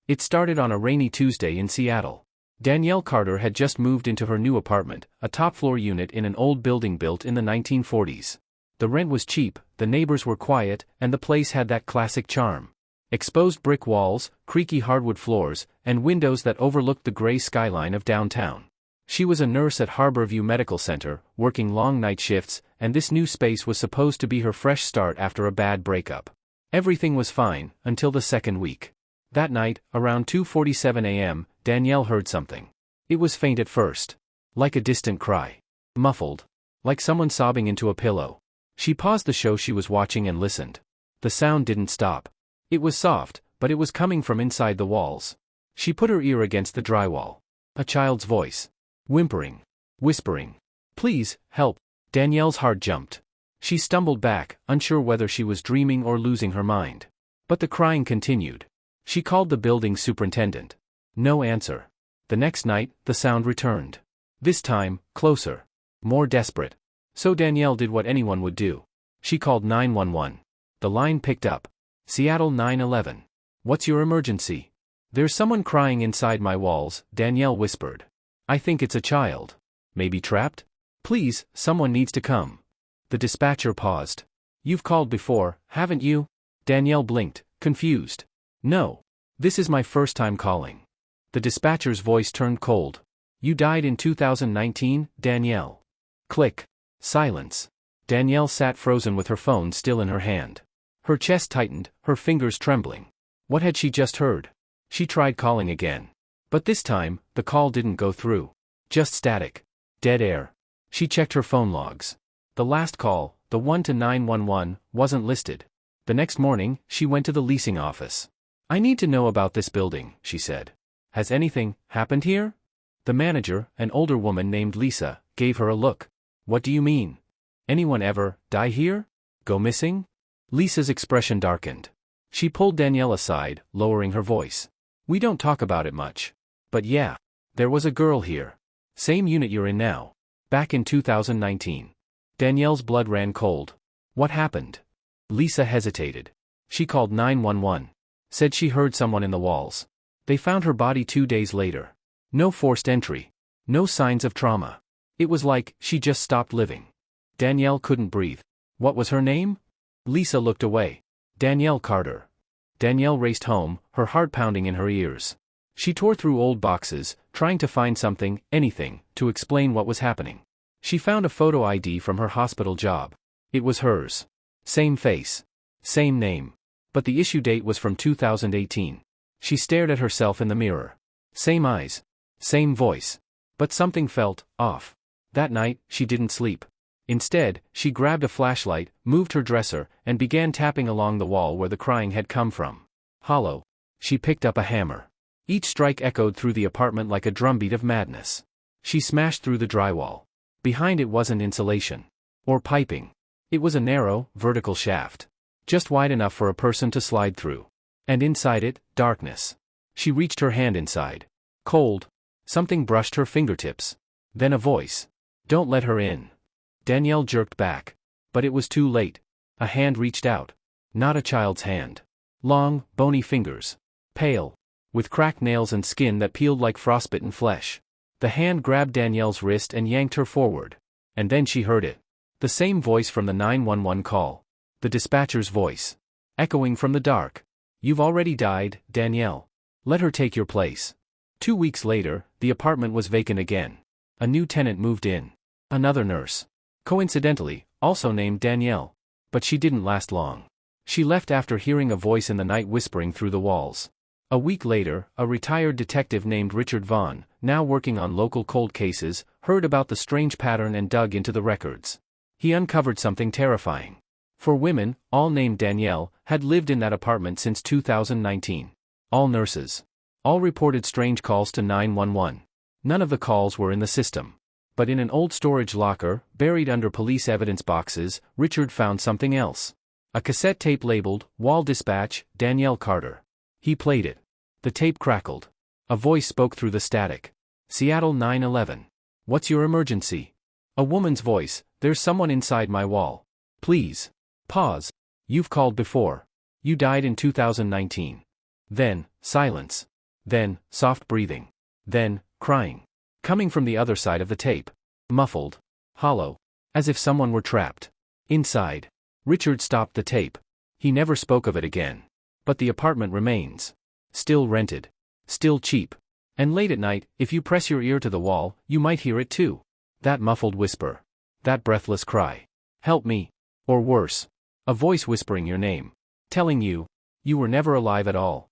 It started on a rainy Tuesday in Seattle. Danielle Carter had just moved into her new apartment, a top-floor unit in an old building built in the 1940s. The rent was cheap, the neighbors were quiet, and the place had that classic charm. Exposed brick walls, creaky hardwood floors, and windows that overlooked the gray skyline of downtown. She was a nurse at Harborview Medical Center, working long night shifts, and this new space was supposed to be her fresh start after a bad breakup. Everything was fine, until the second week. That night, around 2:47 a.m., Danielle heard something. It was faint at first. Like a distant cry. Muffled. Like someone sobbing into a pillow. She paused the show she was watching and listened. The sound didn't stop. It was soft, but it was coming from inside the walls. She put her ear against the drywall. A child's voice. Whimpering. Whispering. "Please, help." Danielle's heart jumped. She stumbled back, unsure whether she was dreaming or losing her mind. But the crying continued. She called the building superintendent. No answer. The next night, the sound returned. This time, closer. More desperate. So Danielle did what anyone would do. She called 911. The line picked up. "Seattle 911. What's your emergency?" "There's someone crying inside my walls," Danielle whispered. "I think it's a child. Maybe trapped? Please, someone needs to come." The dispatcher paused. "You've called before, haven't you?" Danielle blinked, confused. "No. This is my first time calling." The dispatcher's voice turned cold. "You died in 2019, Danielle." Click. Silence. Danielle sat frozen with her phone still in her hand. Her chest tightened, her fingers trembling. What had she just heard? She tried calling again. But this time, the call didn't go through. Just static. Dead air. She checked her phone logs. The last call, the one to 911, wasn't listed. The next morning, she went to the leasing office. "I need to know about this building," she said. "Has anything happened here?" The manager, an older woman named Lisa, gave her a look. "What do you mean? Anyone ever die here? Go missing?" Lisa's expression darkened. She pulled Danielle aside, lowering her voice. "We don't talk about it much. But yeah. There was a girl here. Same unit you're in now. Back in 2019. Danielle's blood ran cold. "What happened?" Lisa hesitated. "She called 911. Said she heard someone in the walls. They found her body 2 days later. No forced entry. No signs of trauma. It was like she just stopped living." Danielle couldn't breathe. "What was her name?" Lisa looked away. "Danielle Carter." Danielle raced home, her heart pounding in her ears. She tore through old boxes, trying to find something, anything, to explain what was happening. She found a photo ID from her hospital job. It was hers. Same face. Same name. But the issue date was from 2018. She stared at herself in the mirror. Same eyes. Same voice. But something felt off. That night, she didn't sleep. Instead, she grabbed a flashlight, moved her dresser, and began tapping along the wall where the crying had come from. Hollow. She picked up a hammer. Each strike echoed through the apartment like a drumbeat of madness. She smashed through the drywall. Behind it wasn't insulation. Or piping. It was a narrow, vertical shaft. Just wide enough for a person to slide through. And inside it, darkness. She reached her hand inside. Cold. Something brushed her fingertips. Then a voice. "Don't let her in." Danielle jerked back. But it was too late. A hand reached out. Not a child's hand. Long, bony fingers. Pale. With cracked nails and skin that peeled like frostbitten flesh. The hand grabbed Danielle's wrist and yanked her forward. And then she heard it. The same voice from the 911 call. The dispatcher's voice. Echoing from the dark. "You've already died, Danielle. Let her take your place." 2 weeks later, the apartment was vacant again. A new tenant moved in. Another nurse. Coincidentally, also named Danielle. But she didn't last long. She left after hearing a voice in the night whispering through the walls. A week later, a retired detective named Richard Vaughn, now working on local cold cases, heard about the strange pattern and dug into the records. He uncovered something terrifying. 4 women, all named Danielle, had lived in that apartment since 2019. All nurses. All reported strange calls to 911. None of the calls were in the system. But in an old storage locker, buried under police evidence boxes, Richard found something else. A cassette tape labeled, "Wall Dispatch, Danielle Carter." He played it. The tape crackled. A voice spoke through the static. "Seattle 911. What's your emergency?" A woman's voice. "There's someone inside my wall. Please. Pause. You've called before. You died in 2019. Then, silence. Then, soft breathing. Then, crying. Coming from the other side of the tape. Muffled. Hollow. As if someone were trapped. Inside. Richard stopped the tape. He never spoke of it again. But the apartment remains. Still rented. Still cheap. And late at night, if you press your ear to the wall, you might hear it too. That muffled whisper. That breathless cry. Help me. Or worse. A voice whispering your name. Telling you, you were never alive at all.